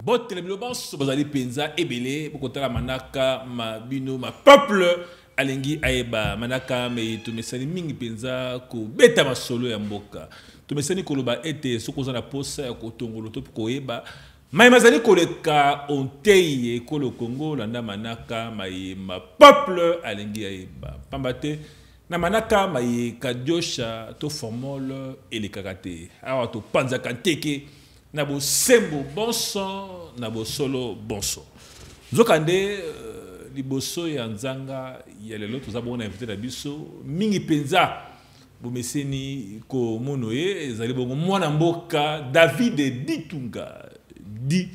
Botte le banso bazali penza ebele bokotala manaka mabino ma peuple alengi aeba manaka me tumesani mingi penza ko beta masolo ya mboka tumesani koloba ete sokoza na posa ya kotongolo to koeba mai mazali koleka onteye kolo Congo landa manaka mai ma peuple alengi aeba pambate na manaka mai kadiosha to formol elekakate awa to panza kanteke na bo sembo bonso na bo solo bonso nzokande liboso ya nzanga ya lelo tozabona invité na biso mingi penza bo meseni ko monoye ezali bongo mwana mboka David Ditunga di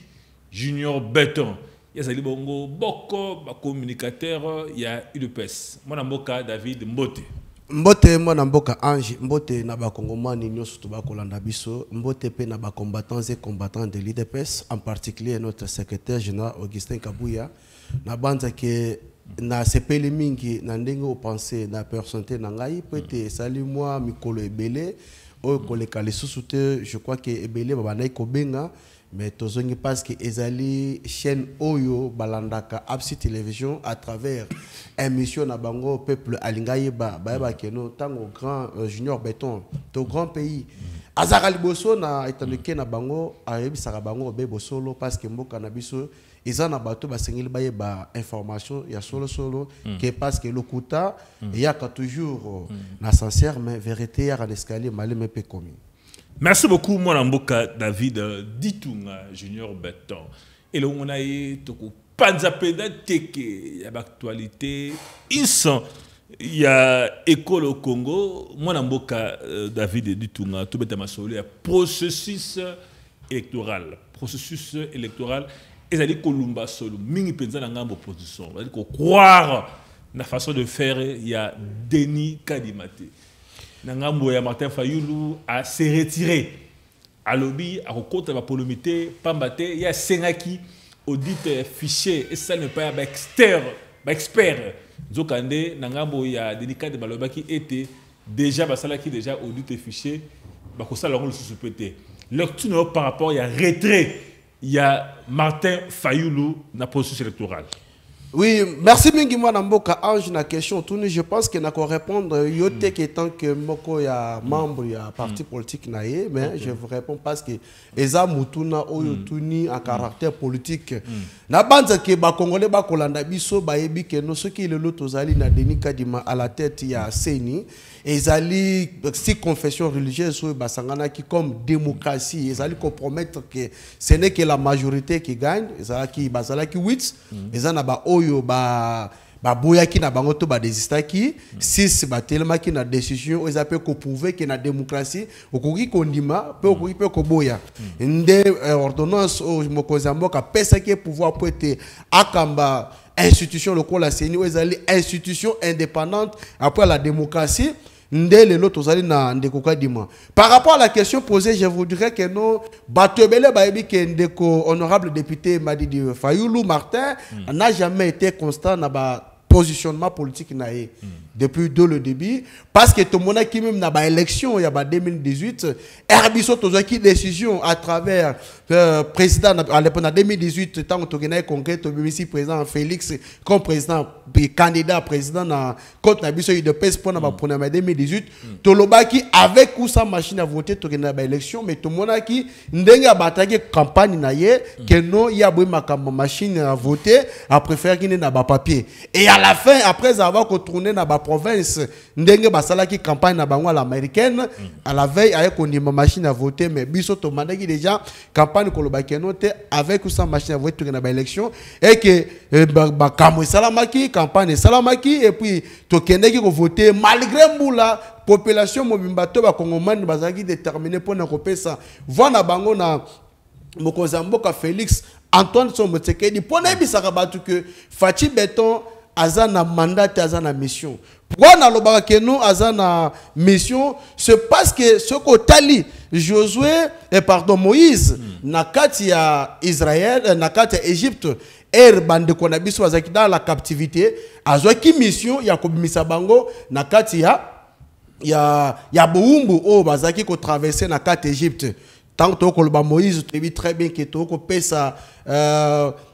Junior Beton ezali bongo boko ba communicateur ya UDPS mwana mboka David Mbote Mbote mwana mboka Ange Mbote na ba kongomani nyoso to ba kolanda biso Mbote pe na ba combattants et combattants de l'UDPS en particulier notre secrétaire général Augustin Kabouya na banza ke na sepeli mingi na ndenge o penser na personnalité na ngai peut-être sali moi mikolo ebele o koleka les sous-soutés je crois que ebele baba na kobenga mais tozongi parce que ezali chaîne oyo balandaka Absi télévision à travers émission na bango peuple alingaye ba keno tango grand Junior Beton to grand pays azaka liboso na etandeke na bango ayebisaka bango be bosolo parce que mboka na biso ezana bato basengeli baye ba information ya solo que parce que lokuta yaka toujours na sincère mais vérité ya en escalier maleme pe commis. Merci beaucoup, mon mboka David Ditunga Junior Beton. Et là, on a eu tout panzapenda teke, il y a l'actualité. Il y a école au Congo, mon mboka David Ditunga, tout bête ma solé, processus électoral. Processus électoral. Et ça dit Kolumba solo, mingi penza na ngambo opposition. Ça dit qu'on croire la façon de faire, il y a Denis Kadimate. Nangambo ya Martin Fayulu a se retiré à lobby à contre la polémité pambate il y a Senaki audit fichier et ça ne pas expert zokande nangambo ya délicat de baloba qui était déjà basala qui déjà audit fichier ba ko sala ngolo susupete lecture par rapport il y a retrait il y a Martin Fayulu na processus électoral. Oui, merci mingi mwana mboka Ange na question tourne je pense que na ko répondre yote que tant que moko ya membre ya parti politique na ye mais je vous réponds parce que eza mutuna oyo tuni en caractère politique na banza ke ba congolais ba kolanda biso ba yebi ke no soki lelo tozali na Denis Kadima à la tête ya Seni ezali si confession religieuse oyo basangana ki comme démocratie ezali compromettre que ce n'est que la majorité qui gagne ezali basala ki 8 ezana ba oyo ba boyaki na bango to ba desistaki 6 ba telemaki na décision oza pe ko prouver que na démocratie okoki kondima pe okoki pe ko boya nde ordonnance o mokonzi mboka pesa ki pouvoir pour être akamba institution lokola CENI ezali institution indépendante après la démocratie ndele l'autre tozali na ndeko kadima. Par rapport à la question posée, je vous dirais que non batebele baebi que ndeko honorable député Madidi Fayulu Martin n'a jamais été constant na ba positionnement politique naé depuis le début parce que tout le monde qui même na ba élection il y a ba 2018 Herbiso tozaki décision à travers président à l'époque en 2018 tant que gagné congrès to bimisi président Félix comme président candidat président na contre na biso de PES pour na ba pour 2018 tolobaki avec ou sans machine à voter to gagné ba élection mais tout le monde qui ndenga bataki campagne na ye que non il y a beau machine à voter à préférer qu'il na ba papier et à la fin après avoir retourné dans la province ndenge basala qui campagne na bango à l'américaine à la veille avec on dit machine à voter mais biso to mandaki déjà campagne kolobaki noté avec ou sans machine à voter dans la élection et que ba kamo salamaki campagne salamaki et puis to kendeki ko voter malgré mbula population mobimba to ba kongomani bazaki déterminé pour na kopesa vona bango na mokonzi mboka Félix Antoine Somotsekedi pour na bisaka batu que Fachi Beton azana mandat azana mission. Pourquoi na lobaka que nous azana mission c'est parce que ce que tali Josué et pardon Moïse na kati ya Israël na kati ya Égypte bande kona biso azaki dans la captivité azwaki mission ya kobimisa bango na kati ya boumbu o bazaki ko traverser na kati Égypte tant que tu Moïse, tu dis très bien que tu as ça.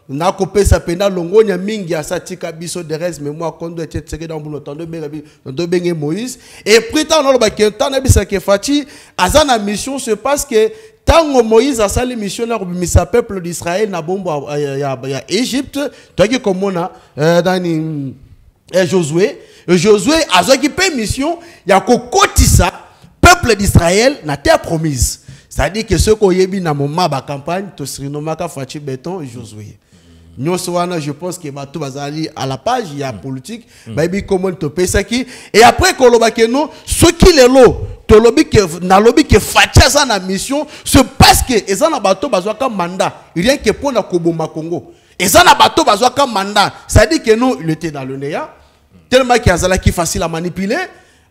Na kopesa pena longonya mingi asatika biso de reste mais moi quand doit être dans boulot tando benga Moïse et puis tant on ba que tant na bisa que Fati azana mission se passe que tant Moïse a sali mission na robimisa peuple d'Israël na bombo ya Égypte toi qui comme on a dans Josué a occupé mission ya kokotisa peuple d'Israël na terre promise. C'est-à-dire que ceux qui ont eu dans moment de campagne, tu serais nommé Fati Béton et Josué. Nous, je pense que tout va aller à la page, il y a politique, comment tu peux ça qui. Et après, ce qui est là, tu as lobby que Fati a la mission, c'est parce que ils ont un bateau comme mandat, rien que pour la Koboma Congo. Ils ont un bateau comme mandat, c'est-à-dire que nous, il était dans le Néa, tellement qu'il y a qui facile à manipuler.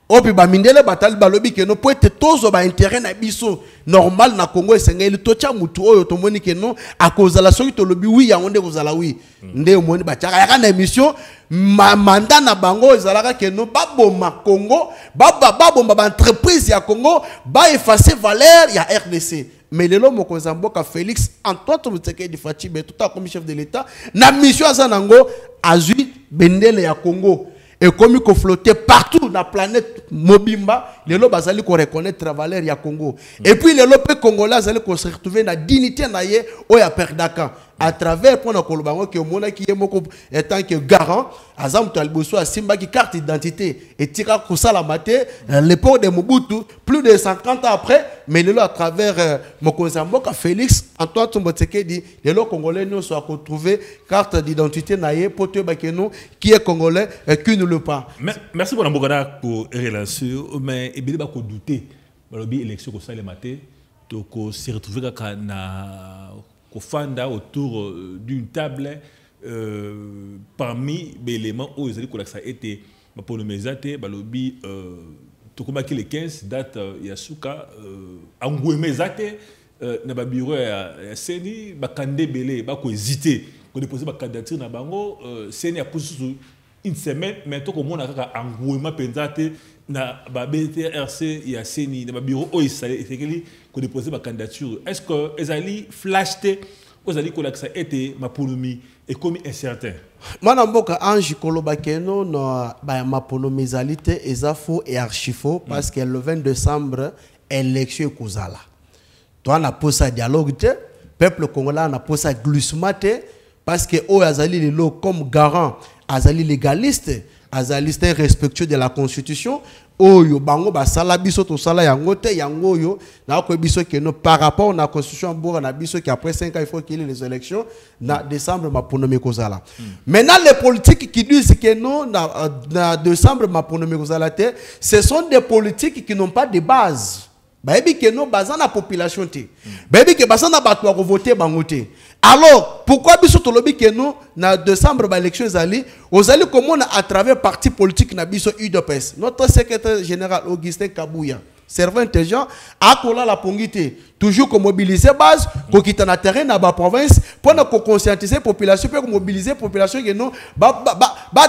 Opi ba mindele batali balobi ke no po ete tozo ba intérêt na biso normal na Congo esengeli tocha mutu oyo tomoni ke no akozala soki to lobi wi ya onde kozala wi nde omoni ba chaka ya na émission manda na bango ezalaka ke no baboma Congo babomba ba entreprise ya Congo ba effacer valeur ya RDC. Mais le lomo kozamboka Félix Antoine Tshisekedi Fati Béton comme chef de l'État na mission azanango azui bendele ya Congo. Et comme il faut flotter partout dans la planète Mobimba, les lobes bazali ko reconnaître la valeur ya Congo. Et puis les lobes congolais bazali ko se retrouver na dignité na ye o ya perdaka à travers pour na kolobango que mona qui est moko étant que garant azam to alboso a simba qui carte d'identité et tira ko sala maté l'époque de Mobutu plus de 50 ans après mais les à travers Mokonzamboka Félix Antoine Tshisekedi les lobes congolais nous soit retrouver carte d'identité na ye pour te bakeno qui est congolais qui ne le pas. Merci pour Mbogana pour relation mais et bien ba ko douter balobi élection ko sala maté to ko se retrouver ka na Kofanda autour d'une table parmi les éléments où ils ont été pour le mesate balobi tokomaki les 15 date yasuka angoué mesate na ba bureau ya seni bakande belé ba ko hésiter ko déposer ba candidature na bango seni a poussé une semaine mais to ko mona kaka angoué ma pensate na ba BTRC ya seni na ba bureau o isekeli ko déposer ma candidature. Est-ce que ezali flashté ezali ko laksa été ma polomie et comme incertain Mana mboka ange kolobakeno no ba ma polomie ezalité ezafo et archifo parce que le 20 décembre élection kozala. Toi na posa dialogue te peuple congolais na posa glissement te parce que o azali lelo comme garant azali légaliste azaliste respectueux de la constitution oyo bango basala biso to sala yango te yango yo na ko biso que no par rapport à la constitution bourg na biso qui après 5 ans il faut qu'il y ait les élections na décembre maponomi kozala. Maintenant les politiques qui disent que non na décembre maponomi kozala te ce sont des politiques qui n'ont pas de base. Baby que non bazan la population te. Baby que bazan na batwa ko voter bango te. Alors, pourquoi biso tolobi que nous, na décembre, ba élection zali, ozali comment à travers parti politique na biso UDPS. Notre secrétaire général Augustin Kabouya, servant intelligent, a kola la pongité, toujours qu'on mobiliser base, qu'on quitte na terrain na ba province, pour nous conscientiser population, pour mobiliser population que nous,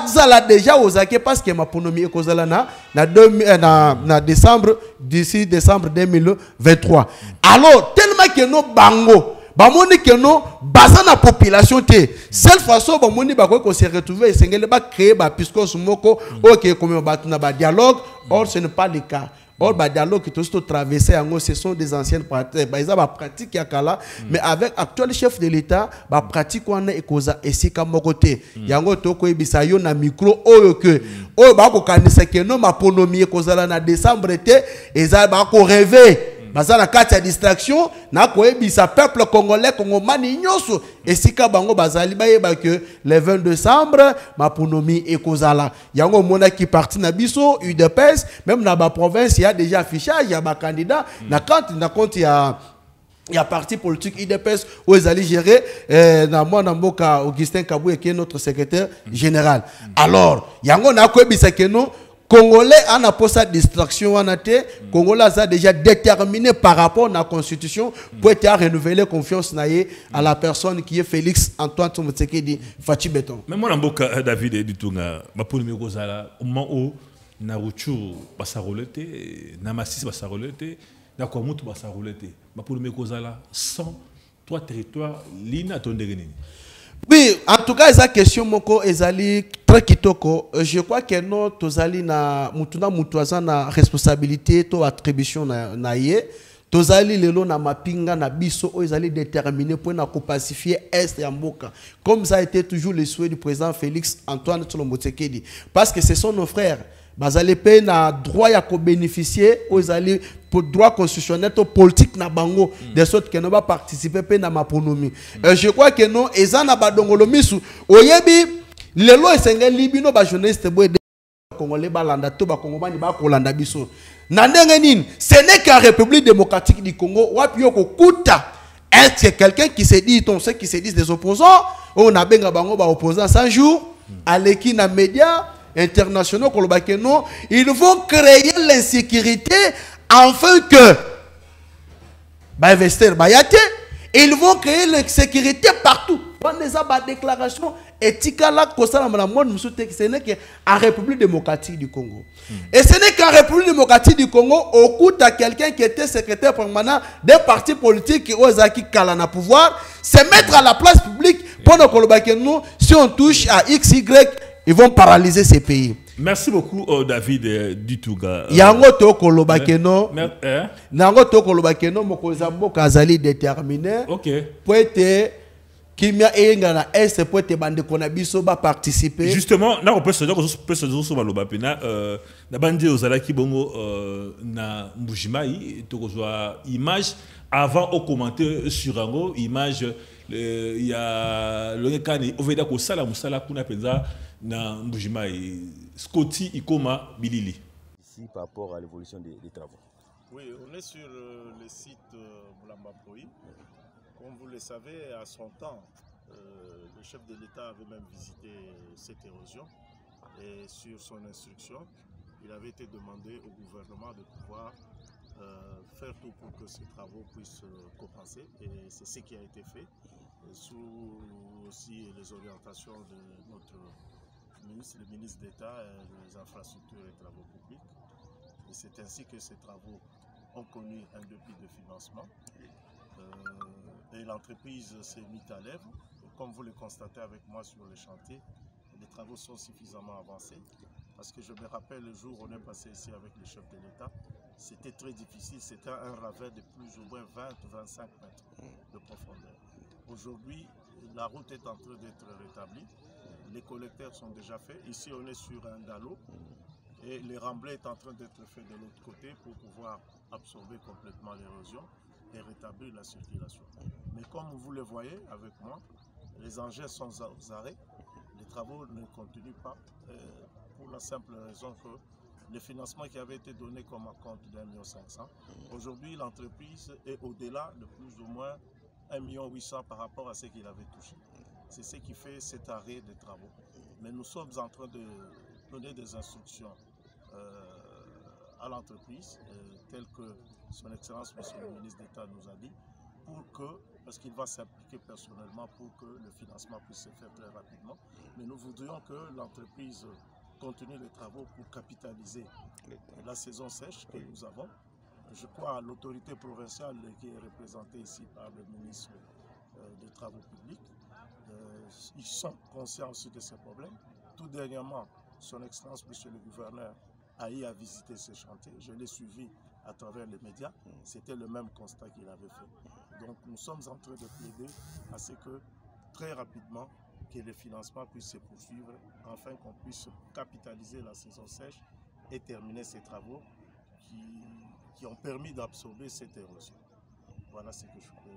zala déjà aux acquis parce que ma ponomie kozala na décembre, d'ici décembre 2023. Alors, tellement que nous bango, bamoni que non bazana population te seule façon bamoni ba ko se retrouver sengele ba créer ba piscos moko OK comme batuna ba dialogue or ce n'est pas le cas. Or ba dialogue qui tout traverser en ce sont des anciennes pratiques ba isa ba pratique ya kala mais avec actuel chef de l'état ba pratique wana ekoza esika moko te yango to ko ebisa yo na micro oyo que oyo ba ko kanisa que non ma ponomie ekozala na décembre te eza ba ko rêver bazana kati ya distraction na koyebisa peuple congolais kongomani nyoso esika bango bazali bayeba que le 20 décembre maponomi ekozala yango mona ki parti na biso UDPS même na ba province il y a déjà affichage ya ba candidat na compte ya parti politique UDPS où ils allaient gérer na mwana mboka Augustin Kabouya qui est notre secrétaire général. Alors yango na koyebisa que non Congolais en a pour sa distraction en athée, Congolais a déjà déterminé par rapport à la constitution pour être renouveler confiance à la personne qui est Félix Antoine Tshisekedi Fati Béton. Mais moi Namboka David et Dutunga, ma polémique kozala au moment où na Ruchuru basa rolete, na Masisi basa rolete, na Kwamutu basa rolete. pour le Kozala, sans trois territoires, l'INA Tonderenini. Oui, en tout cas, esa question moko ezali très kitoko. Je crois que non, tozali na mutuna mutuaza na responsabilité to attribution na ye. Tozali lelo na mapinga na biso o ezali déterminé pour na pacifier est ya mboka. Comme ça a été toujours le souhait du président Félix Antoine Tshilombo Tsekedi, parce que ce sont nos frères. Bazali pe na droit ya ko bénéficier o ezali pour droit constitutionnel ou politique na bango de sorte que no ba participer pe na maponomi. Je crois que non ezana badongolo misu oyebi lelo esengeli bino ba journaliste boy congolais balanda to ba kongomani ba kolanda biso. Na ndenge nini ce n'est qu'en République démocratique du Congo wapi yoko kuta est-ce quelqu'un qui se dit on sait qui se disent des opposants on a benga bango ba opposants 100 jours aleki na médias internationaux kolobakeno ils vont créer l'insécurité afin que investir bayate ils vont créer l'insécurité partout. On a des déclarations éthiques là ce n'est qu'en République démocratique du Congo. Et ce n'est qu'en République démocratique du Congo au coup à quelqu'un qui était secrétaire permanent des partis politiques qui osent kalana pouvoir se mettre à la place publique pour nous si on touche à XY ils vont paralyser ces pays. Merci beaucoup David Dutouga. Yango to kolobakeno. Nango to kolobakeno mokozambo kazali déterminé. OK. Pour être kimia engana est pour être bande konabiso ba participer. Justement, na on peut se dire que so baloba pena na bande ozalaki bongo na Mbujimai to kozwa image avant au commenter sur ango image il y a le kani oveda ko sala musala kuna penza na Mbujimai Scotty Ikoma Bilili. Ici par rapport à l'évolution des travaux. Oui, on est sur le site Moulamba Proï. Comme vous le savez, à son temps, le chef de l'État avait même visité cette érosion et sur son instruction, il avait été demandé au gouvernement de pouvoir faire tout pour que ces travaux puissent compenser et c'est ce qui a été fait sous aussi les orientations de notre ministre, le ministre d'État des infrastructures et travaux publics. Et c'est ainsi que ces travaux ont connu un début de financement. Et l'entreprise s'est mise à l'œuvre. Comme vous le constatez avec moi sur le chantier, les travaux sont suffisamment avancés. Parce que je me rappelle le jour où on est passé ici avec le chef de l'État, c'était très difficile. C'était un ravin de plus ou moins 20-25 mètres de profondeur. Aujourd'hui, la route est en train d'être rétablie. Les collecteurs sont déjà faits. Ici, on est sur un dallo. Et le remblai est en train d'être fait de l'autre côté pour pouvoir absorber complètement l'érosion et rétablir la circulation. Mais comme vous le voyez avec moi, les engins sont aux arrêts, les travaux ne continuent pas pour la simple raison que le financement qui avait été donné comme compte d'1,5 million, aujourd'hui l'entreprise est au-delà de plus ou moins 1,8 million par rapport à ce qu'il avait touché. C'est ce qui fait cet arrêt des travaux. Mais nous sommes en train de donner des instructions à l'entreprise, telles que son Excellence, Monsieur le ministre d'État nous a dit, pour que, parce qu'il va s'impliquer personnellement pour que le financement puisse se faire très rapidement. Mais nous voudrions que l'entreprise continue les travaux pour capitaliser la saison sèche que nous avons. Je crois à l'autorité provinciale qui est représentée ici par le ministre des Travaux publics. Ils sont conscients aussi de ces problèmes. Tout dernièrement, son Excellence, Monsieur le gouverneur, a visité ce chantier. Je l'ai suivi à travers les médias. C'était le même constat qu'il avait fait. Donc nous sommes en train de plaider à ce que très rapidement que le financement puisse se poursuivre afin qu'on puisse capitaliser la saison sèche et terminer ces travaux qui ont permis d'absorber cette érosion. Voilà ce que je peux.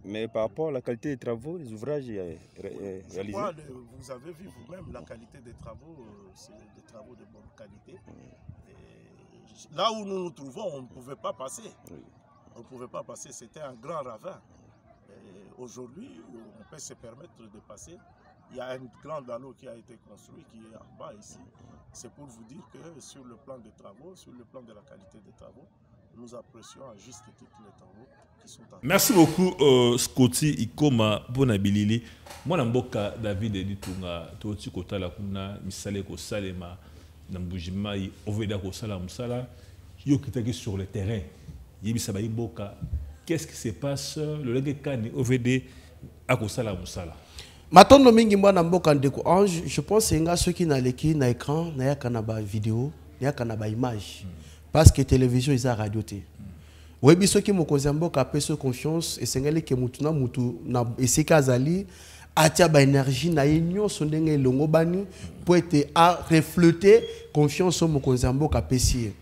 Mais par rapport à la qualité des travaux, les ouvrages réalisés. Vous avez vu vous-même la qualité des travaux, c'est des travaux de bonne qualité. Et là où nous nous trouvons, on ne pouvait pas passer. Oui. On ne pouvait pas passer, c'était un grand ravin. Aujourd'hui, on peut se permettre de passer. Il y a un grand dallo qui a été construit, qui est en bas ici. C'est pour vous dire que sur le plan des travaux, sur le plan de la qualité des travaux, nous apprécions à juste titre les travaux qui sont en. Merci beaucoup Scotty Ikoma Bonabilili. Moi namboka David Ditunga toti kotala kuna misale ko salema na Mbujimai oveda ko sala musala yo kitaki sur le terrain yebisa ba imboka. Qu'est-ce qui se passe le lenge kani OVD a kosala musala. Matondo mingi mwana mboka ndeko Ange, je pense que ceux qui na leki na écran na ya kana ba vidéo, na ya kana ba image. Parce que télévision ils a radio té. Webi ceux qui mokonzi mboka peso confiance et sengeli ke mutu na esika azali atia ba énergie na yenyo sondenge longo bani pour être à refléter confiance au mokonzi mboka pesi.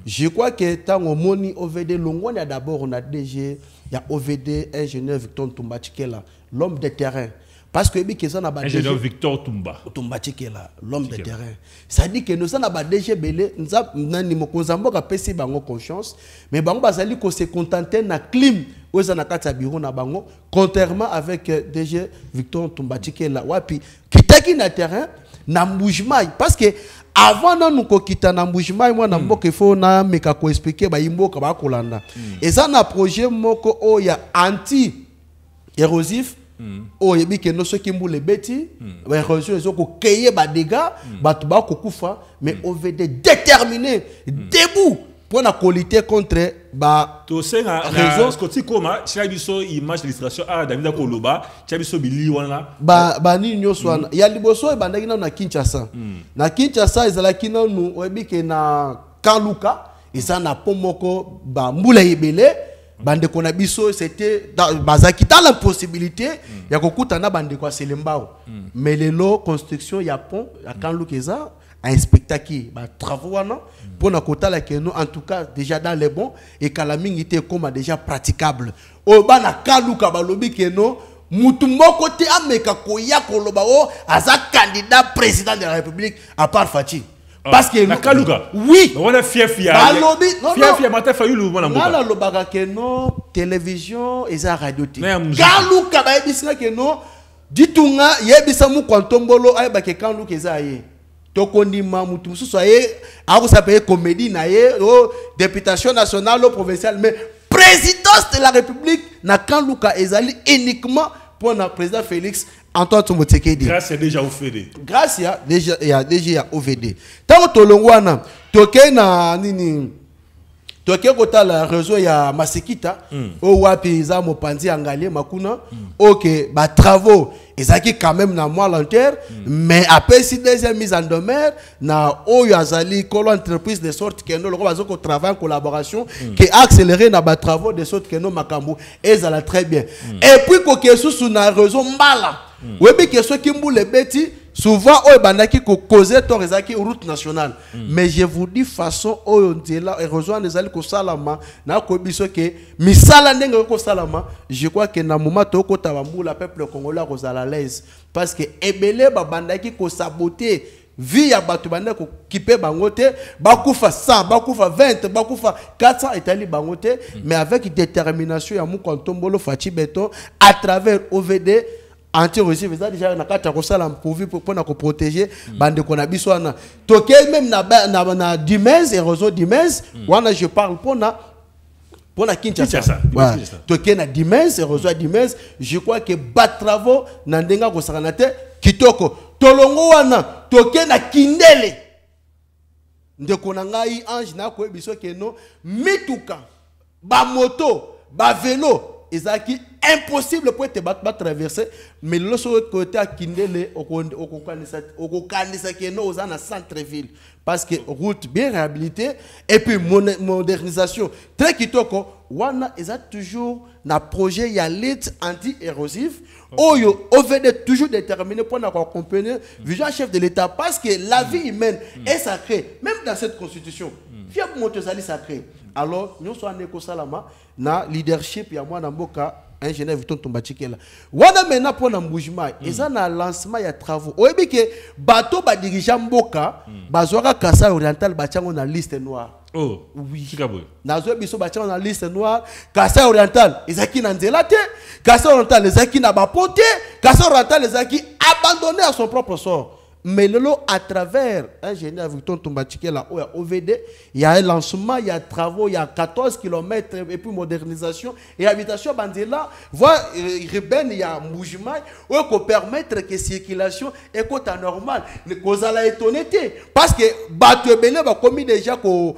Je crois que tant au moni OVD longo on a d'abord on a DG, il y a OVD ingénieur Victor Tumba Tshikela, l'homme de terrain. Parce que ingénieur Victor Tumba Tshikela, l'homme de terrain. Ça dit que nous sommes à DG Belé, nous avons Mokonzambo a pesi bango confiance, mais bango bazali ko se contenter na clim aux anakata bureau na bango, contrairement avec DG Victor Tumba Tshikela. Wapi kitaki na terrain na mouvement parce que avant nous kokita na mouvement moi na mboka faut na meka ko expliquer ba imboka ba kolanda. Et ça na projet moko o ya anti érosif. Oh yebi ke no soki mbule beti ba érosion ezoko créer ba dégâts batu ba kokufa mais OVD déterminé debout pour na qualité contre ba to senga raison skoti koma chabiso image illustration a David Koloba chabiso bili wana ba ni nyoso wana ya liboso ebandaki na Kinshasa na Kinshasa ezalaki na nu oyebi ke na Kaluka eza na pomoko ba mbula ebele bande kona biso c'était bazaki dans la possibilité ya kokutana bande kwa selembao mais lelo construction ya pont ya Kanlukeza un spectacle ba travaux wana pour na kotala que nous en tout cas déjà dans les bons et kalamingi te comme déjà praticable o bana Kaluka balobi que non mutu moko te ameka koya koloba o aza candidat président de la République à part Fachi. Parce que Kaluka oui on a fier mata fayulu mona mboka na lobaka que non télévision et za radio té Kaluka ba ebisika que non ditunga yebisa mu kwantombolo ay ba ke Kaluka eza ye tokondima mutu mususu aye ako s'appeler comédie na ye o députation nationale ou provinciale mais présidence de la République na Kaluka ezali uniquement pour le président Félix Antoine Tshisekedi. Grâce à déjà OVD. Grâce à déjà OVD. Tant que tolongwana toke na nini toke kota la réseau ya Masekita o wapi za mopanzi angalie makuna OK ba travaux ezaki quand même na moi lenteur mais après si deuxième mise en demeure na oyo azali kolo entreprise de sorte que nous le bazoko travail en collaboration qui accélérer na ba travaux de sorte que nous makambu ezala très bien et puis ko kesusu na réseau mbala webi que ceux qui mbule beti souvent oyo bandaki ko causer to rezaki route nationale mais je vous dis façon oyo ndela rejoindre ezali ko salama na ko biso ke misala ndenge ko salama je crois que na moment to ko tabambula peuple congolais ko zala l'aise parce que ebele ba bandaki ko saboter vie ya batu bande ko kipe bangote bakufa 100 bakufa 20 bakufa 400 etali bangote mais avec détermination ya mukontombolo Fachi Beton à travers OVD anti-russie déjà na kata ko sala pourvu pour na ko protéger bande ko na biso na toke même na Dimez érosion Dimez wana je parle pour na Kinshasa toke na Dimez érosion Dimez je crois que ba travaux na ndenga ko sakana te kitoko tolongo wana toke na Kindele ndeko na ngai Ange na ko biso ke no mituka ba moto ba vélo ezaki impossible pour te battre traverser mais l'autre côté à Kindele au kanisa que nous on a centre-ville parce que route bien réhabilitée et puis modernisation très kitoko wana eza toujours na projet ya lutte anti-érosif oyo OVD toujours déterminé pour accompagner vision chef de l'État parce que la vie humaine est sacrée même dans cette constitution fiable motozali sacré alors nous sommes en salama na leadership ya mwana mboka ingénieur Victor Tumba Tshikela wana mena pour na mouvement eza na lancement ya travaux oyebi ke bato ba dirigeant mboka bazwaka Kasai Oriental bachango na liste noire oh oui sikabo nazo biso bachango na liste noire Kasai Oriental ezaki na nzela te Kasai Oriental ezaki na bapote Kasai Oriental ezaki abandonné à son propre sort. Mais à travers ingénieur Victor Tumba Tshikela OVD, il y a un lancement, il y a travaux, il y a 14 km et puis modernisation et habitation bandela, voir il y a un mouvement pour permettre que la circulation est normale. Les causes à la étonné parce que Batebele va commis déjà que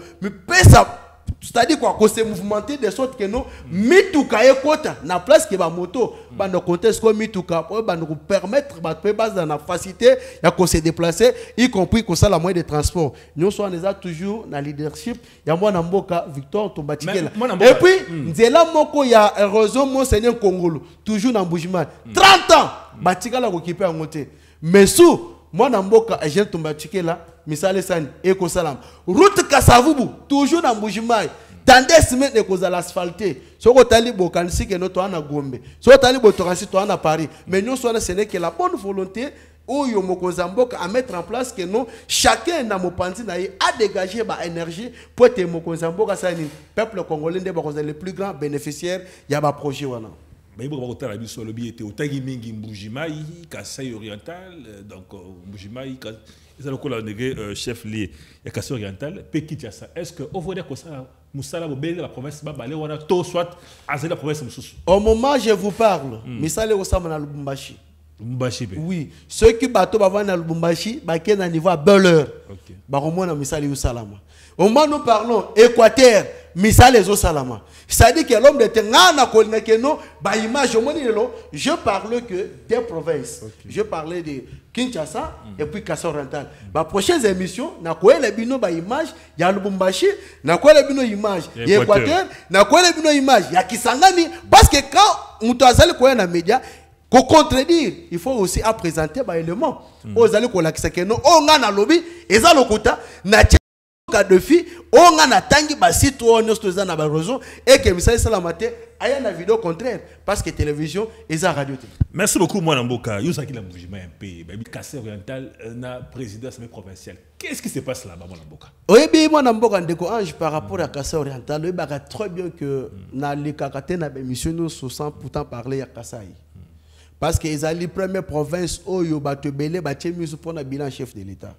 pesa c'est-à-dire quoi, qu'on se mouvementer de sorte que nous, mituka et kota, na place qui va moto, bah nous conteste comme mituka, bah nous permettre, bah nous base dans la facilité, il y a qu'on se déplacer, y compris qu'on ça la moyen de transport. Nous sommes toujours dans leadership, il y a moi Namboka, Victor Tombatikela. Et puis, nzela moko ya réseau Monseigneur Congolo, toujours dans Boujima. 30 ans, Batikala occupé en moté. Mais sous, moi Namboka, Agent Tombatikela, Misale Sani, Eko Salam. Route Kassavubu, toujours dans Boujima. Tandis que nous avons asphalté. Si vous avez Bokansi, que nous avons Gombe. Si vous avez Botoransi, nous avons Paris. Mais nous sommes ce n'est que la bonne volonté où nous avons à mettre en place que nous, chacun dans mon pensée a dégagé l'énergie pour que nous le peuple congolais soit le plus grand bénéficiaire de ce projet. Mais il faut que la mission lobby était au Tagimingi Mbujimaï, Kassai oriental, donc Mbujimaï, ils ont le chef lié, il y a Kassai oriental, Pekitiasa. Est-ce que vous voulez que ça, Moussala Bobé, la province Babalé, on a tout soit à la province Moussous? Au moment où je vous parle, Missale Osama na Lubumbashi. Lubumbashi. Oui, ceux qui bateau bavant na Lubumbashi, baké na niveau à Belleur. OK. Baromo na Missale Usalama. Au moment où nous parlons Équateur, Missale Osalama. C'est-à-dire que l'homme de Tengana Kolnekeno, bah image au je parle que des provinces. Okay. Je parlais de Kinshasa et puis Kassai oriental. Bah prochaines émissions, na quoi les bino bah image, il y a Lubumbashi, na quoi les bino image, il y a Équateur, na quoi les bino image, il y a Kisangani parce que quand on t'azale quoi na média, qu'on contredire, il faut aussi à présenter bah éléments. Aux allez qu'on l'accès que non, on a na lobby, et ça le quota, na cas de filles, on a tangi ba site on est na ba raison et que Missale Salamate aya na vidéo contraire parce que télévision et ça radio. Merci beaucoup moi Namboka. Yo saki la mouvement un peu ba Kassai oriental na présidence provinciale. Qu'est-ce qui se passe là-bas moi Namboka? Oui bien moi Namboka ndeko ange par rapport à Kassai oriental, il va très bien que na les kakate na émission nous sans pourtant parler à Kassai. Parce que ils allaient première province où yo ba te belé ba temisu pour na bilan chef de l'état.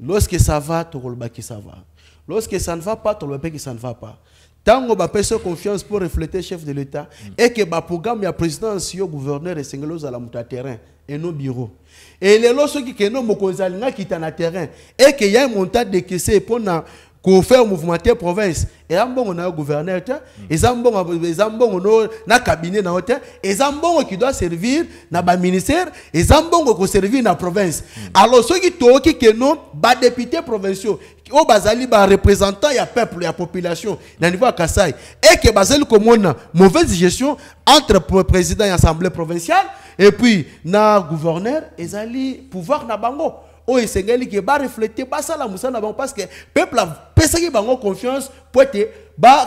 Lorsque ça va, tu roules que ça va. Lorsque ça ne va pas, tu roules que ça ne va pas. Tant qu'on a personne confiance pour refléter le chef de l'État et que le programme de la présidence, le gouverneur et le à la terrain et nos bureaux. Et les lorsque qui sont qui sont terrain et qu'il y a un montant de caisse pour faire mouvementer province et un bon gouverneur et un bon na cabinet na hôtel et un bon qui doit servir na ba ministère et un bon qui servir na province. Alors ceux qui toki que non ba députés provinciaux au bazali ba représentant ya peuple ya population na niveau Kassai et que bazali comme on mauvaise gestion entre président et assemblée provinciale et puis na gouverneur et zali pouvoir na bango. Oh, et c'est qui va refléter pas ça la moussa parce que peuple a pesé bango confiance pour être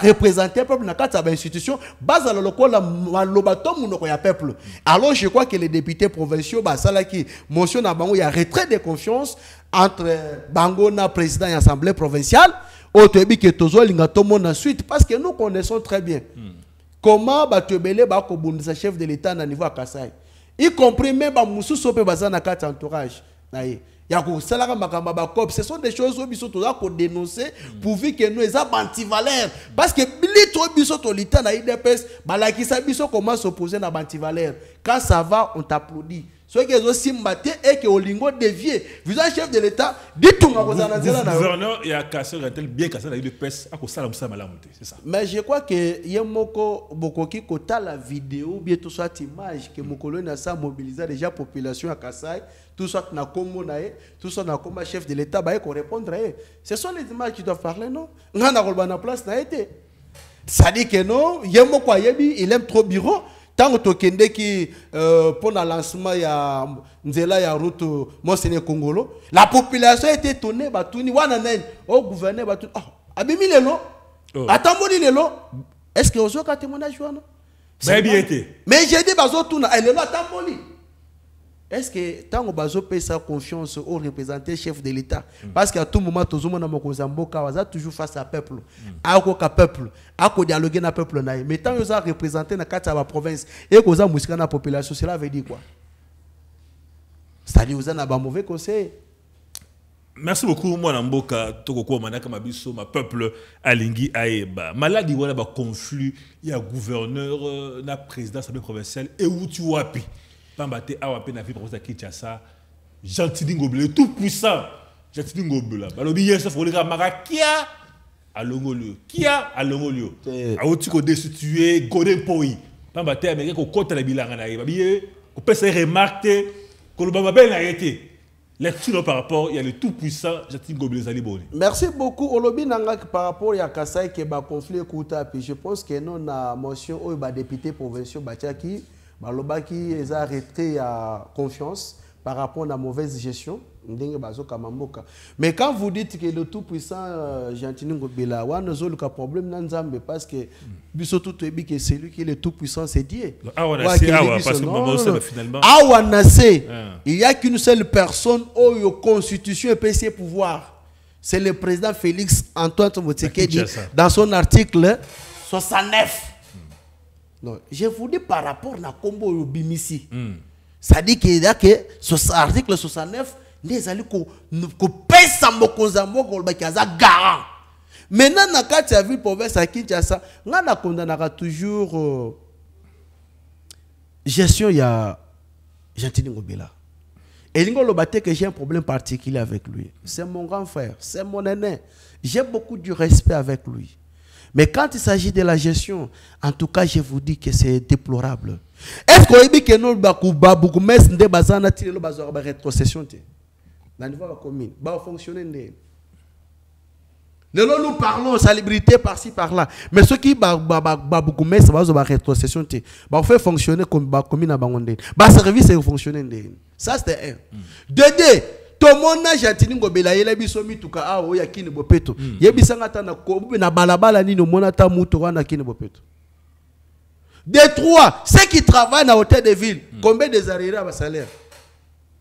représenter peuple dans quatre institutions base à local la lobato munoko ya peuple. Alors je crois que les députés provinciaux bah ça là qui motion na bango il y a retrait de confiance entre bango na président et assemblée provinciale au tebi que tozo linga to mon ensuite parce que nous connaissons très bien comment ba tebele ba ko bundisa chef de l'état na niveau à Kassai y compris même ba musu sope baza na quatre entourage naïe. Ce sont des choses que nous devons dénoncer pour que nous ayons anti-valeurs. Parce que les comment s'opposer à anti-valeurs. Quand ça va, on t'applaudit. Ceux qui ont aussi maté et qui ont lingot dévié. Vous êtes chef de l'État, dites-nous que vous avez le gouverneur et à Kassai bien Kassai a eu de peste à cause de ça. C'est ça. Mais je crois que Yemoko Bokoki Kota la vidéo, bien tout soit image que Mokolo n'a ça mobilisé déjà la population à Kassai, tout soit na Congo nae, tout soit na comme chef de l'État, bah qu'on répondre. Ce sont les images qui doivent parler non. On a rolé na place na été. Ça dit que non, Yemoko Yebi, il aime trop bureau. Tant que tu qui pour le lancement ya nzela ya route Monseigneur Congolo, la population était étonnée batuni wana nen au gouverneur batuni ah abimi lelo atamboli lelo est-ce que ozo ka témoignage wana c'est bien été mais j'ai dit bazo tuna lelo atamboli est-ce que tant que bazo paye sa confiance au représentant chef de l'État parce qu'à tout moment tout le monde na Mozamboka waza toujours face à peuple ako ka peuple ako dialoguer na peuple naï mais tant que ça représenter na kati ya province et que ça musika na population cela veut dire quoi c'est-à-dire vous avez un mauvais conseil. Merci beaucoup moi Namboka tokoko manaka mabiso ma peuple alingi aeba maladi wana ba conflit il y a gouverneur na président assemblée provinciale et où tu wapi Pambate awape na vie province Kinshasa gentil ngobele tout puissant gentil ngobela balobi yeso faut le marakia à Longolio. Qui a à Longolio? C'est- A outi ko destituer Golden Poi. Pamba te américain ko kota la bilanga na yebabiye. Ko pesa remarquer ko le baba ben a été. Lecture par rapport, il y a le tout puissant Jantini Ngobila Zali. Merci beaucoup. Olobi nanga par rapport à Kassai qui ba conflit kouta puis je pense que non na motion au ba député provincial Bachaki ba lobaki les a arrêté à confiance par rapport à la mauvaise gestion. Mais quand vous dites que le tout puissant Jantini Ngobila wa nozo le problème na Nzambe parce que biso tout ebi que celui qui est le tout puissant c'est Dieu. Ah ouais, c'est parce que maman ça finalement. Ah ouais, il y a qu'une seule personne où la constitution et ses pouvoirs. C'est le président Félix Antoine Tshisekedi dans son article 69. Non, je vous dis par rapport à Combo Bimisi. Ça dit qu'il y a que l'article 69 les alliés ko pesa mokonzambo ko bakaza garant. Maintenant na kati ya ville province à Kinshasa, nga na kondanaka toujours gestion ya Jantini Ngobila. Et lingo lobate que j'ai un problème particulier avec lui. C'est mon grand frère, c'est mon aîné. J'ai beaucoup de respect avec lui. Mais quand il s'agit de la gestion, en tout cas, je vous dis que c'est déplorable. Est-ce que nous avons une rétrocession dans le niveau de la commune? Va fonctionner. Nous parlons salubrité par-ci par-là. Mais ceux qui beaucoup mais ça va rétrocession. Va faire fonctionner comme la commune à Bangonde. Va service et fonctionner. Ça c'est un. Deux. Tout le monde a Jantini Ngobila yela biso mituka a o ya kini bopeto. Yebisanga ta na ko na balabala ni no mona ta muto wana kini bopeto. De trois, ceux qui travaillent dans l'hôtel de ville, combien des arriérés à salaire?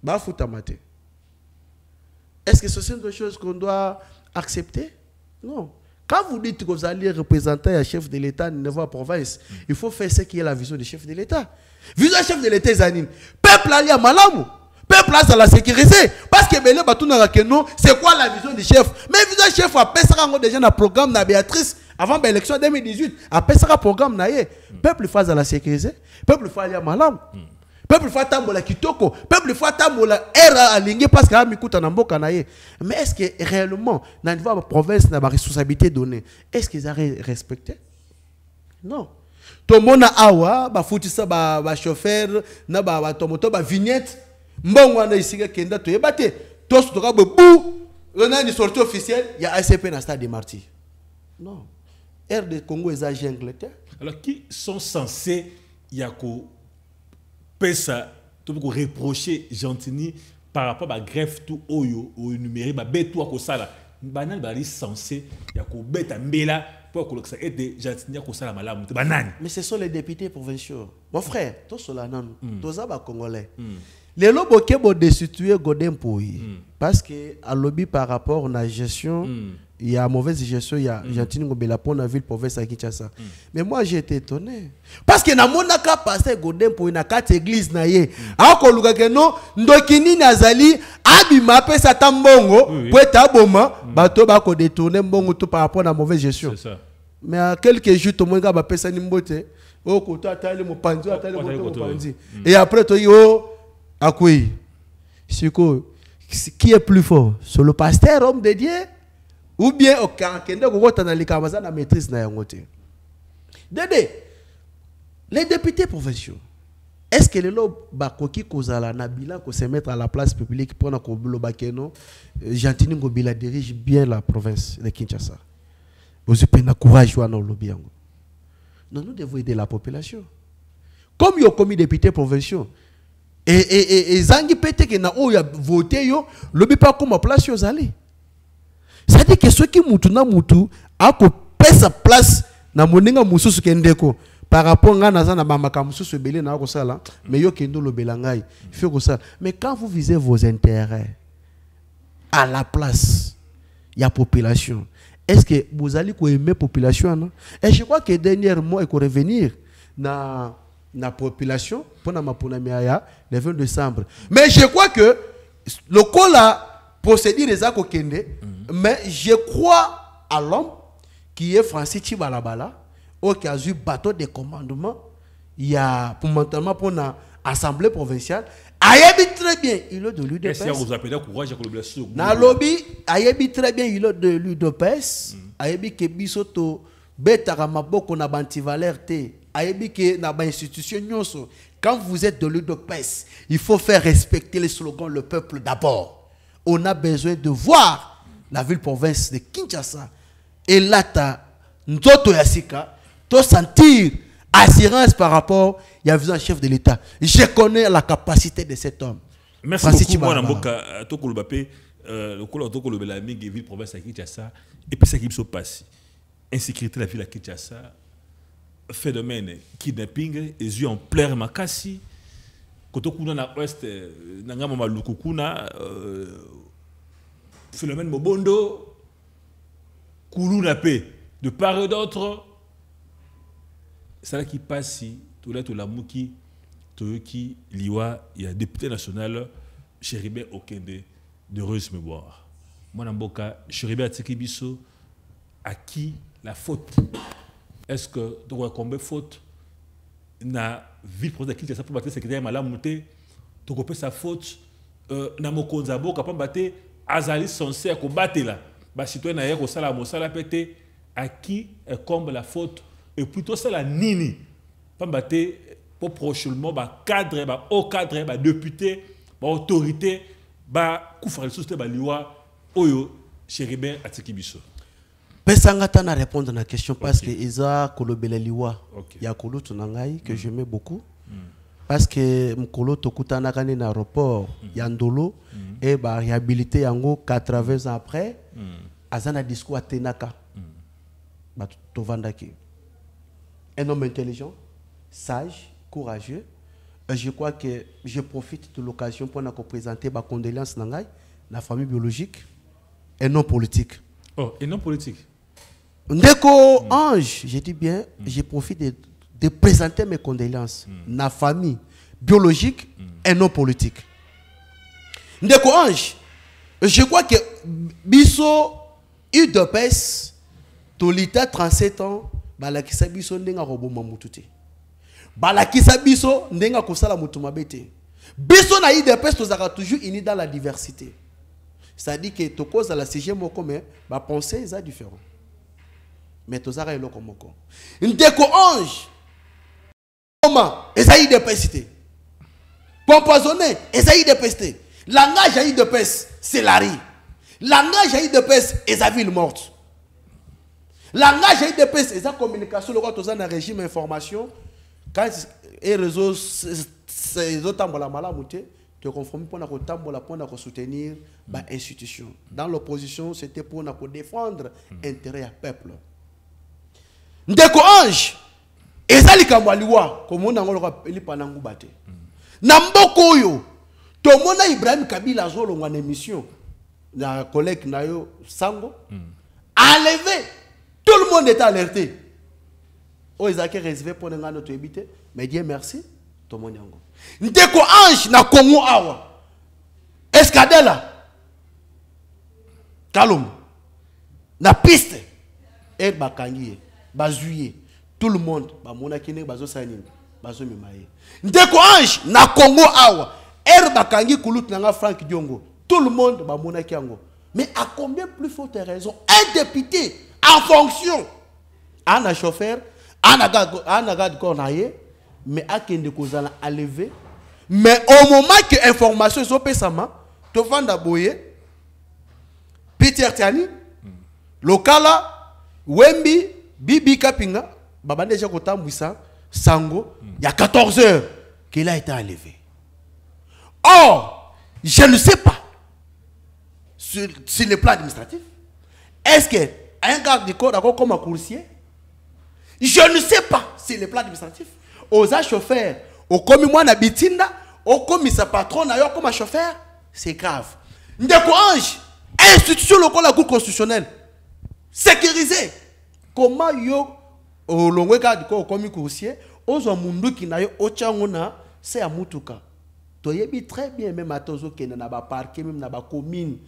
Bah fouta maté. Est-ce que ce sont des choses qu'on doit accepter? Non. Quand vous dites que vous allez représenter un chef de l'État de la province, il faut faire ce qui est la vision du chef de l'État. Vision du chef de l'État, peuple allié à Malamu. Peuple a la sécurité. Parce que c'est quoi la vision du chef? Mais la vision du chef a fait déjà dans le programme de Béatrice avant l'élection 2018. A fait un programme. Peuple fait la sécurité. Peuple fait aller à Malam. Peuple fait tambola kitoko. Peuple fait tambola era aligné parce que a mikuta na mboka na ye. Mais est-ce que réellement dans la province n'a pas responsabilité donnée? Est-ce qu'ils arrivent respecté? Non. Tout le monde a awa ba foutisa ba chauffeur na ba tomoto ba vignette. Mbongo wana isiga kenda to yebate tous to ka bu on a une sortie officielle il y a ACP dans stade de Marty. Non. Air de Congo est à Angleterre. Alors qui sont censés yako pesa to ko reprocher Jantini par rapport à greffe tout oyo au numérique ba beto ko sala banane ba censé yako beta mbela pour que ça aide Jantini ko sala malamu banane. Mais ce sont les députés provinciaux. Mon frère, tous cela non, tous ba congolais. Les lobos qui ont destitué Golden Poi parce que à lobby par rapport à la gestion, il y a mauvaise gestion, il y a Jantini Ngobila pour la ville province à Kinshasa. Mais moi j'ai été étonné parce que na monaka passé Golden Poi na quatre églises na ye. Ako luka keno ndokini nazali abima pesa tambongo pour taboma bato ba ko détourner mbongo tout par rapport à la mauvaise gestion. C'est ça. Mais à quelques jours tout le monde ba pesa ni mbote. Oh koto atali mo panzi atali mo panzi. Et après to yo Akoui, qui est plus fort? C'est le pasteur, homme de Dieu? Ou bien au Karakende, la maîtrise na yangote? Les députés provinciaux, est-ce que les lots bakoki kozala na bilan ko se mettre à la place publique pour na ko bakeno Jantini Ngobila dirige bien la province de Kinshasa? Vous avez un courage ou non lobby yango? Non, nous devons aider la population. Comme yo commis députés provinciaux. Et zangi pete que na o ya voté yo lobi pas comme place yo zali. Ça dit que ceux qui mutu na mutu a ko pesa place na moninga mususu kendeko par rapport à na bamaka mususu belé na ko sala mais yo kendo lo belangai il faut que ça. Mais quand vous visez vos intérêts à la place il y a population, est-ce que vous allez ko aimer population non? Et je crois que dernièrement il faut revenir na la population pour le 20 décembre. Mais je crois que le col a procédé les akokende, mais je crois à l'homme qui est Francis Chibalabala, qui a eu bateau de commandement, il y a pour maintenant pour l'Assemblée provinciale. Ayebi très bien, il est de l'UDPS. Est-ce que vous appelez courage à le blessure? Na lobby, ayebi très bien, il est de l'UDPS. ayebi ke biso to betaka maboko na bantivaleur te, ayebi ke na ba institution nyonso. Quand vous êtes de l'UDPS, il faut faire respecter les slogans le peuple d'abord. On a besoin de voir la ville-province de Kinshasa et là nzoto yasika to sentir assurance par rapport il y a un chef de l'État. Je connais la capacité de cet homme. Merci beaucoup moi Mboka tokoloba pe lokolo tokoloba la mingi ville-province à Kinshasa et puis ça qui se passe. Insécurité la ville à Kinshasa. Phénomène kidnapping et yeux en plein makasi kotokuna na ouest nangama malukukuna phénomène mobondo kuluna pe de part et d'autre ça là qui passe si tout là tout la muki tout qui liwa il y a député national Chéribé Okende de heureuse mémoire moi Mboka Chéribé Atikibiso à qui la faute. Est-ce que tu as combien de fautes na ville province de Kinshasa pour battre secrétaire malamouté tu as sa faute na mokonzabo capable battre azali sincère ko battre là ba citoyen na yeko sala mosala pété à qui comble la faute et plutôt ça la nini pas battre pour prochainement ba cadre ba haut cadre ba député ba autorité ba koufra société ba liwa oyo Chéribin Atikibiso. Pesangata na répondre à la question parce que Isa Kolobele Liwa, il y a Kolo Tunangai que j'aimais beaucoup. Parce que Mkolo Tokutana Kane na aéroport, Yandolo, et bah réhabilité yango 80 ans après, Azana discours à Tenaka. Bah Tovandaki. Un homme intelligent, sage, courageux. Je crois que je profite de l'occasion pour nous présenter ma condoléance Nangai, la famille biologique, et non politique. Oh, et non politique. Ndeko Ange, je dis bien, je profite de présenter mes condoléances. La famille biologique et non politique. Ndeko Ange, je crois que Biso UDPS, Tolita 37 ans, balakisa Biso ndenga roboma mutute. Balakisa Biso ndenga kosala mutumabete. Biso na UDPS tozaka toujours unis dans la diversité. C'est-à-dire que to cause la CG moko mais ba penser est différent. Mais to zara eloko moko. Ndeko Ange. Comment esaïe de pesté. Compoisonné esaïe de pesté. Langage aïe de peste, c'est la rue. Langage aïe de peste est la ville morte. Langage aïe de peste est la communication le roi na régime information quand et réseau ces autres la malamouté te conformer pour na soutenir ba institution. Dans l'opposition, c'était pour défendre l'intérêt du peuple. Ndeko Ange, ezali kamwaliwa comme on a ngoloka eli panangu bate. Na mboko yo, to mona Ibrahim Kabila zolo ngwa émission na collègue na yo Sango. Enlevé, tout le monde était alerté. O ezaki réservé pour ngano to ebité, mais Dieu merci, to monyango. Ndeko Ange na Congo awa. Escadela. Kalum. Na piste. Et bakangiye. Bazuye. Tout le monde. Ba mona kine bazo sani. Bazo mimaye. Ndeko Ange na Congo awa. Er bakangi kulut nanga Frank Diongo. Tout le monde ba mona kiango. Mais à combien plus forte raison un député en fonction. Un chauffeur. Un agad cornaye. Mais à qui ne causala à lever. Mais au moment que l'information est opérée, tu vas d'abord Peter Tiani, Lokala, Wembi, Bibi Kapinga, Baba déjà Kotambouissa, Sango, il y a 14 heures qu'il a été enlevé. Or, je ne sais pas, sur le plan administratif, est-ce qu'un garde du corps d'accord comme un coursier? Je ne sais pas sur le plan administratif. Aux chauffeurs, au commis moi na bitinda, au commis sa patron na yo comme chauffeur, c'est grave. Ndeko Ange, institution locale la cour constitutionnelle, sécurisée. Comment yo au longwe ka diko au commis coursier, ozo mundu ki na yo ochangona, c'est à mutuka. Toyebi très bien même à tozo kena na ba parquet même na ba commune,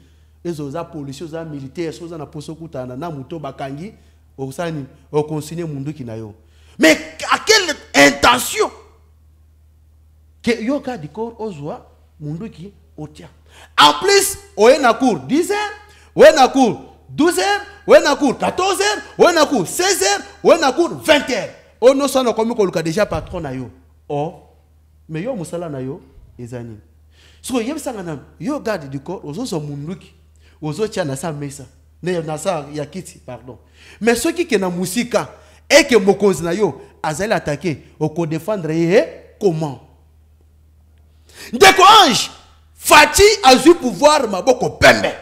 ezo za policiers, za militaires, so za na poso kutana na muto bakangi, au sani, au consigner mundu ki na yo. Mais à quelle intention que yoka du corps ozwa mundu ki otia. En plus, oye na cour 10 heures, oye na cour 12 heures, ouais na cour 14h, ouais na cour 16h, ouais na cour 20h. On no sona comme ko déjà patron na yo. Oh, mais yo musala na yo ezani. So yeb sangana yo garde du corps ozo so munduki. Ozo tia na sa mesa. Ne na sa ya kiti, pardon. Mais ceux qui na musika et que mokonzi na yo azali attaquer au ko défendre comment? Ndeko Ange Fati a eu pouvoir maboko pembe.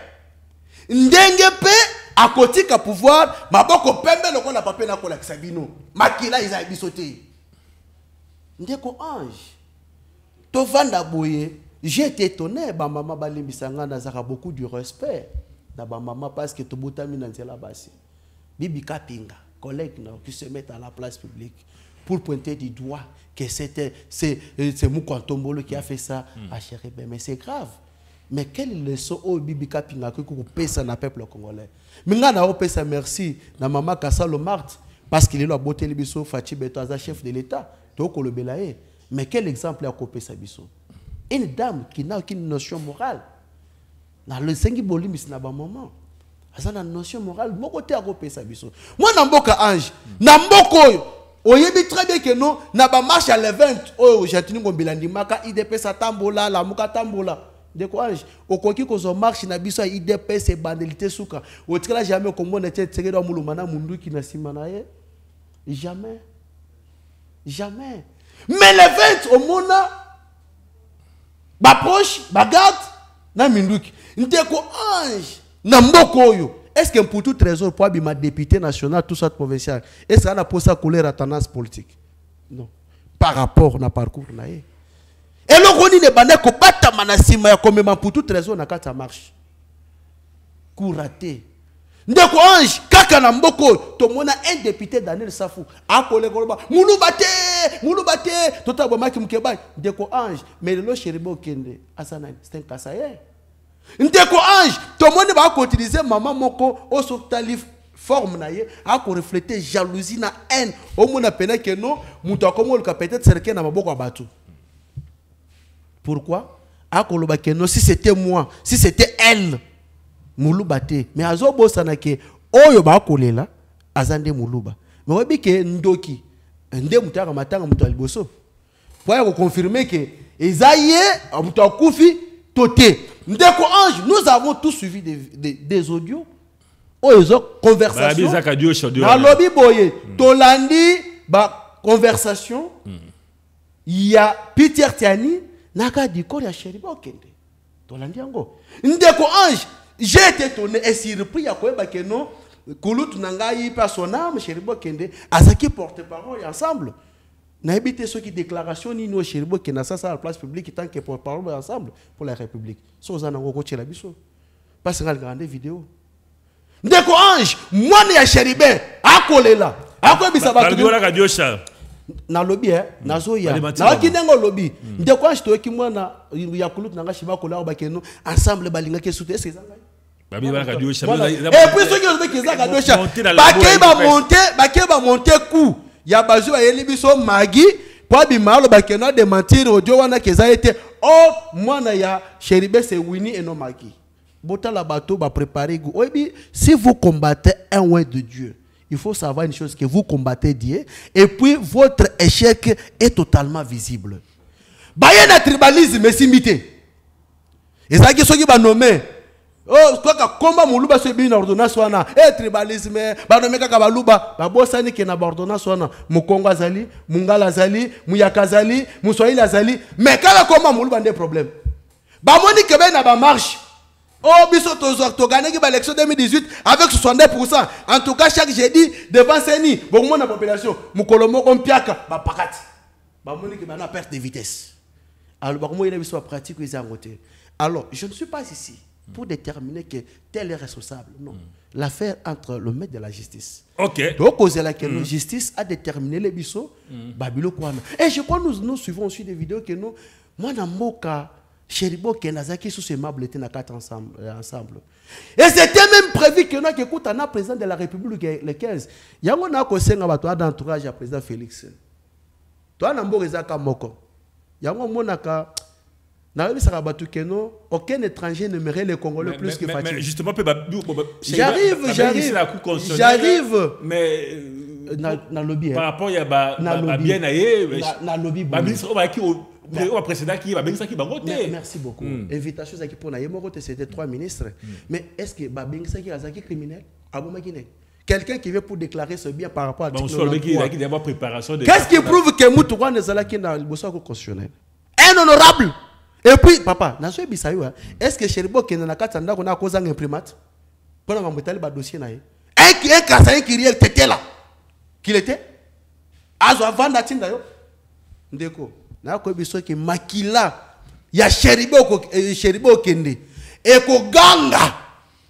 Ndenge pe akotika pouvoir maboko pembe loko na pape na kola kisabino. Makila iza bisote. Ndeko Ange to vanda boye, j'ai été étonné ba mama balimbisanga na zaka beaucoup du respect na ba mama parce que to botami na nzela basi. Bibi Kapinga, collègue qui se met à la place publique pour pointer du doigt que c'est Moukantombolo qui a fait ça à Chéribé. Mais c'est grave. Mais quelle leçon au Bibi Kapinga que vous payez ça dans le peuple congolais? Mais on a payé ça merci na maman Kassalo Marthe parce qu'il est là beauté libiso Fachi Betoaza chef de l'État. Donc on le belaye. Mais quel exemple a coupé ça biso? Une dame qui n'a aucune notion morale. Dans le sengi bolimis na ba maman. Ça a une notion morale. Mon côté a coupé ça biso. Moi Namboka Ange, Namboko oyebi très bien que non na ba marche à l'event oh jatini ngombilandi maka IDP sa tambola la muka tambola de courage okoki ko zo marche na biso IDP se bandalité suka otikala jamais kombo na tseke do mulumana mundu ki na simana ye jamais mais l'event au mona ba proche ba garde na minduki ndeko Ange na mboko oyo. Est-ce que pour tout trésor, pour ma député national, tout ça provincial, est-ce qu'on a posé sa couleur à tendance politique? Non. Par rapport à parcours. Et le roni ne bande ko bata manasima comme pour tout trésor na kata marche. Couraté. Ndeko Ange, kaka na mboko, to mona un député Daniel Safou, a collé koloba, moulubate, tota bomaki mkeba, Ndeko Ange, mais le chéribo kende, asana, c'est un kasaye. Ndeko Ange, tout le monde va utiliser maman moko au sortalif forme naie a ko refléter jalousie na haine au monde appelé que non muto comme le peut-être cerquer na maboko abatu. Pourquoi? A ko loba que non si c'était moi, si c'était elle muluba te mais azo bosana ke oyo ba kolela azande muluba. Mais obi ke ndoki nde mutaka matanga muto aliboso. Pour confirmer que ezaye muto akufi toté. Ndeko Ange, nous avons tous suivi des audios. Oh, ils ont conversation. Dans lobby boye, Tolandi, conversation. Il y a Peter Tiani, Naka di Korea Chéribo Kende. Tolandi Ango. Ndeko Ange, j'ai été étonné et surpris. Il y a quoi que non, Koulout Nangayi, personnage, Chéribo Kende, Azaki porte-parole ensemble. N'a évité ceux qui déclaration ni nous Chéribo qui n'a ça à la place publique tant que pour parler ensemble pour la République. Sans en avoir coaché la biso. Parce que regarde vidéo. Ndeko Ange, moi ni à Chéribé, à coller là. À quoi bisa ba na lobby na zoya. Na kinengo lobby. Ndeko Ange to ki mwana ya kulut nanga shiba kola ba keno ensemble balinga ke soute c'est ça. Et puis ceux qui ont dit qu'ils ont ba monter coup. Ya bazu ba yeli biso magi kwa bimalo ba kena de mentir audio wana keza été oh mwana ya Chéribé c'est Winnie et non magi bota la bateau ba préparer go obi si vous combattez un oint de Dieu il faut savoir une chose que vous combattez Dieu et puis votre échec est totalement visible ba yena tribalisme simité ezaki soki ba nommé oh, quoi combat muluba se bien ordonnance wana tribalisme ba no meka ka baluba ba bosani ke na ordonnance wana mukongo azali mungala azali muyaka azali muswahili azali mais kala combat muluba ndé problème ba moni ke ben na ba marche oh biso to gagner ki ba élection 2018 avec 62%. En tout cas chaque jeudi devant Seni bon na population mukolo moko mpiaka ba pakati ba moni ke ba na perte de vitesse alors ba mo ina biso pratique les angoté. Alors je ne suis pas ici pour déterminer que tel est responsable. Non. L'affaire entre le maître de la justice. Ok. Donc, cause laquelle la justice a déterminé les bisous, Babilo Kwana. Et je crois que nous suivons aussi des vidéos que nous, moi, dans mon cas, Chéribo, Kenazaki, sous ces meubles, étaient quatre ensemble. Et c'était même prévu que nous, qui écoute, un président de la République, le 15. Il y a un conseil d'entourage à président Félix. Toi, Nambo Rezaka Moko. Il y a un monaka. Aucun étranger n'aimerait les Congolais plus que Fatih. Mais justement, j'arrive. Mais na lobby par rapport à bien na lobby ministre précédent qui merci beaucoup. Invitation qui pour c'était 3 ministres. Mais est-ce que Babingisa qui est criminel? Quelqu'un qui vient pour déclarer ce bien par rapport à préparation. Qu'est-ce qui prouve que Moutouan est là qui dans le constitutionnel? Un honorable. Et puis, papa, est-ce que Chéribo qui est dans la carte on a causé un imprimate? Pour la montagne, le dossier naïe. Un Kassaï qui était là. Qu'il était? Avant d'attendre d'ailleurs. Ndeko. Na ko biso ki makila ya Chéribo kende. Et ko ganga.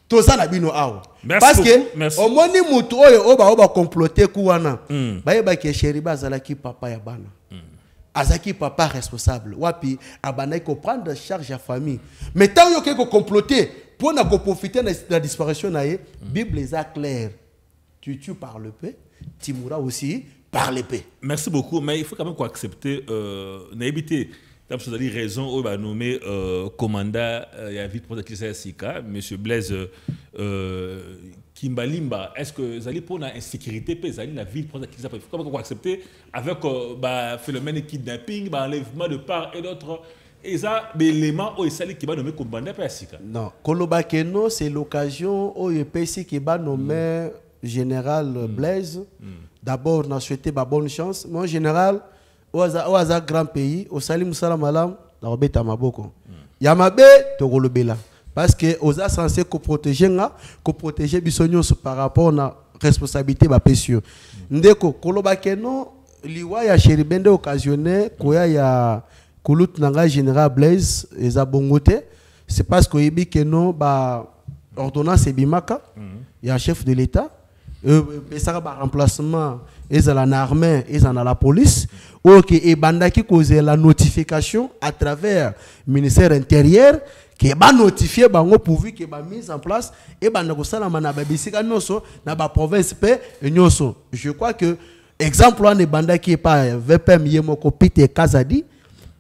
Toza na bino awa. Parce que au moni mutu oyo oba comploter kuwana. Ba ki Chéribo azalaki papa ya bana. Azaki papa responsable. Wapi abana ko prendre charge à famille. Mais tant yo ko comploter pour na ko profiter de la disparition na ye, Bible est claire. Tu tues par le paix, tu mourras aussi par l'épée. Merci beaucoup, mais il faut quand même accepter n'habiter. Vous avez raison, on va nommer commandant il y a vite pour la Sika, M. Blaise Kimbalimba. Est-ce que vous allez pour la insécurité, vous allez la ville pour la il faut quand même accepter avec phénomène de kidnapping, enlèvement de part et d'autres. Et ça, l'élément où il qui va nommer commandant Sika. Non, Kolobakeno, c'est l'occasion où il qui va nommer général Blaise. D'abord, on a souhaité bonne chance. Moi, en général, au hasard grand pays, au Salim Salam Alam, dans le Beta Maboko. Yamabe, Togolobela. Parce que aux a censé protéger Bissonios par rapport à la responsabilité de Pessio. Ndeko, Kolobakeno, liwa ya Cheribende occasionné, koya ya Koulout Nanga général Blaise, et Zabongote. C'est parce que Yebi Keno, ordonnance Bimaka, il y a un chef de l'État. Et ça va remplacement ils ont l'armée ils ont la police ok et bandaki cause la notification à travers ministère intérieur qui va notifier bango pourvu que ba mise en place et bandako sala mana ba bisika noso na ba province pe nyoso. Je crois que exemple on est bandaki par VPM yemoko Pite Kazadi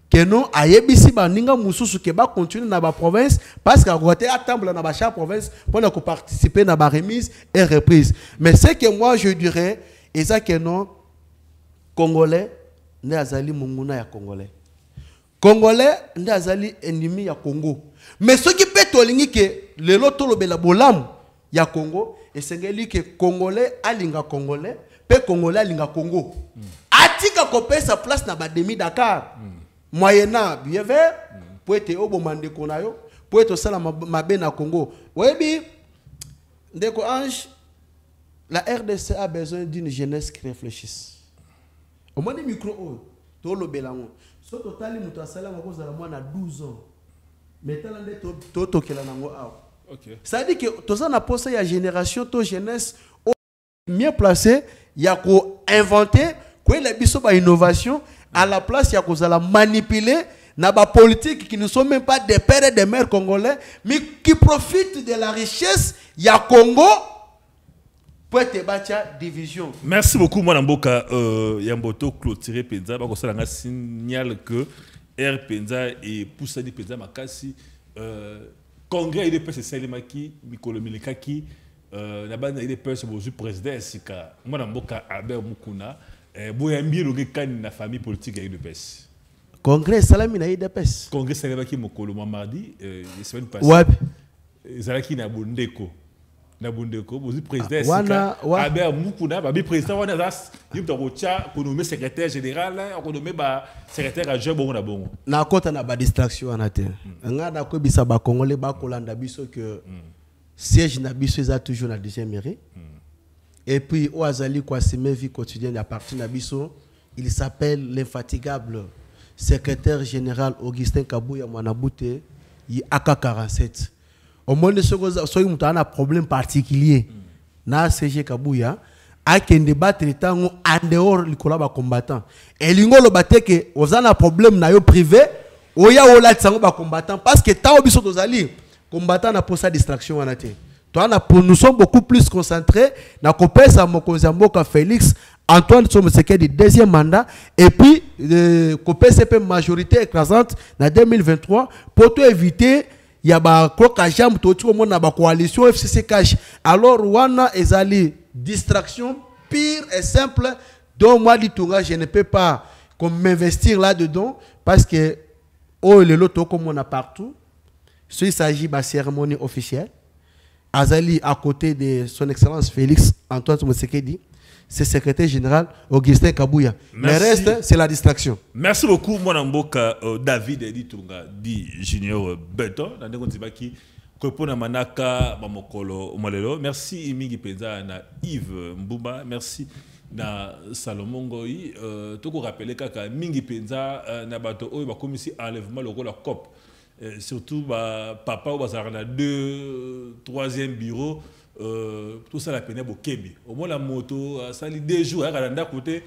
que non ayebisi baninga mususu ke ba continuer na ba province parce qu'à côté attendre na ba chaque province pour na participer na ba remise et reprise. Mais c'est que moi je dirais et ça que non Congolais ne azali munguna ya Congolais. Congolais ne azali ennemi ya Congo. Mais ce qui peut tolingi que le loto lobela bolam ya Congo et c'est que Congolais alinga Congolais pe Congolais alinga Congo. Atika kopé sa place na ba demi Dakar. Moyennant bien vert pour être au bomandé konayo pour être ça ma na Congo. Oui ndeko Ange, la RDC a besoin d'une jeunesse qui réfléchisse. Au moins des micro to lo belango. So totali muto asala ngoko za moi na 12 ans. Mais talande to kela nango a. OK. Ça dit que to ça na posé ya génération to jeunesse mieux placé ya ko inventer quoi la biso ba innovation. À la place, il y a qu'on a manipulé dans la politique qui ne sont même pas des pères et des mères congolais, mais qui profitent de la richesse. Il y a Congo pour te battre division. Merci beaucoup, moi, Namboka. Yamboto clôturé Penza. Parce que ça signale que R Penza et Poussadi Penza Makasi. Congrès, il est passé Salimaki, Mikolo Milikaki. La bande, il est passé au président Sika. Moi, Namboka Albert Mukuna. Boyambi Logekani na famille politique avec le PES. Congrès Salami na IDPS. Congrès Salami Mokolo mardi semaine passée. Ouais. Zalaki na Bondeko. Na Bondeko, vous président Sika. Albert Mukuna, ba président wana das, yimta rocha pour nommer secrétaire général, on nommer ba secrétaire adjoint bon na bon. Na kota na ba distraction anate. Nga na ko bisa ba Congolais ba kolanda biso que siège na biso za toujours na deuxième mairie. Et puis, au Azali Kwasime, vie quotidienne à partir d'Abisso, il s'appelle l'infatigable secrétaire général Augustin Kabouya Mwanabute, il AK47. Au moins, il y a un problème particulier. Na CG Kabouya, a qu'un débat traitant en dehors du combattant. Et l'ingolo bate que, aux un problème na yo privé, oya ola tsango ba combattant, parce que tant Obisso Tozali, combattant n'a pas sa distraction en athée. Nous sommes beaucoup plus concentrés dans le Mokonzi Mboka Félix Antoine Tshisekedi deuxième mandat et puis le PCP majorité écrasante en 2023 pour tout éviter il y a ba kokajam tout le monde na ba coalition FCC cash alors wana ezali distraction pire et simple donc moi dit je ne peux pas m'investir là-dedans parce que oh le loto comme on a partout s'il s'agit de cérémonie officielle Azali à côté de son excellence Félix Antoine Tshisekedi c'est secrétaire général Augustin Kabouya. Le reste, c'est la distraction. Merci beaucoup, mon amboka David Editunga, dit Junior Beto. Merci Mingi Peza na Yves Mbouba. Merci na Salomon Goyi. Toko rappeler kaka Mingi Peza na bato oyo ba komisi enlèvement le rôle la COP. Surtout papa ou bazarana 2e, 3e bureau. Tout ça la peine au Kébi. Au moins la moto, ça lit 2 jours, à côté,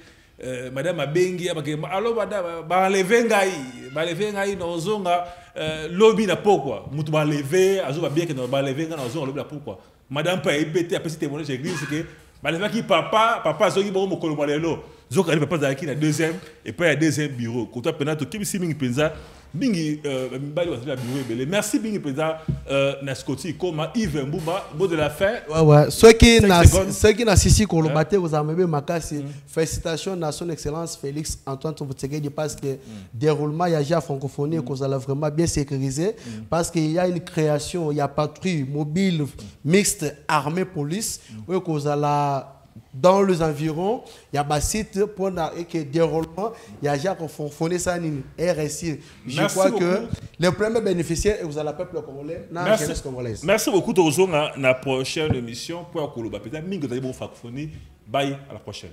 madame Abengi, alors madame, enlever ngai, dans zonga, lobby na pourquoi, moutou ba lever, azo ba bien que dans ba lever dans zonga lobby na pourquoi. Madame pas ébêté après c'était témoignage église que ba lever qui papa zogi bon mokolo malelo, zoka papa zaki na 2e et puis il y a 2e bureau. Quand tu penato Kébi si mingi penza Bingi merci Bingi Peza Nascoti comme Yves Mbouba mot de la fin. Ouais ceux qui n'a sisi ko le matin vous avez makasi félicitations à son excellence Félix Antoine Tshisekedi parce que déroulement il y a déjà francophonie qu'on a vraiment bien sécurisé parce qu'il y a une création il y a patrouille mobile mixte armée police où qu'on a dans les environs, il y a un site pour le déroulement, il y a déjà fonctionné ça RSI. Je crois que les premiers bénéficiaires, vous avez le peuple congolais, la jeunesse congolaise. Merci beaucoup de vous dans la prochaine émission pour la Peut-être que vous allez vous faire. Bye, à la prochaine.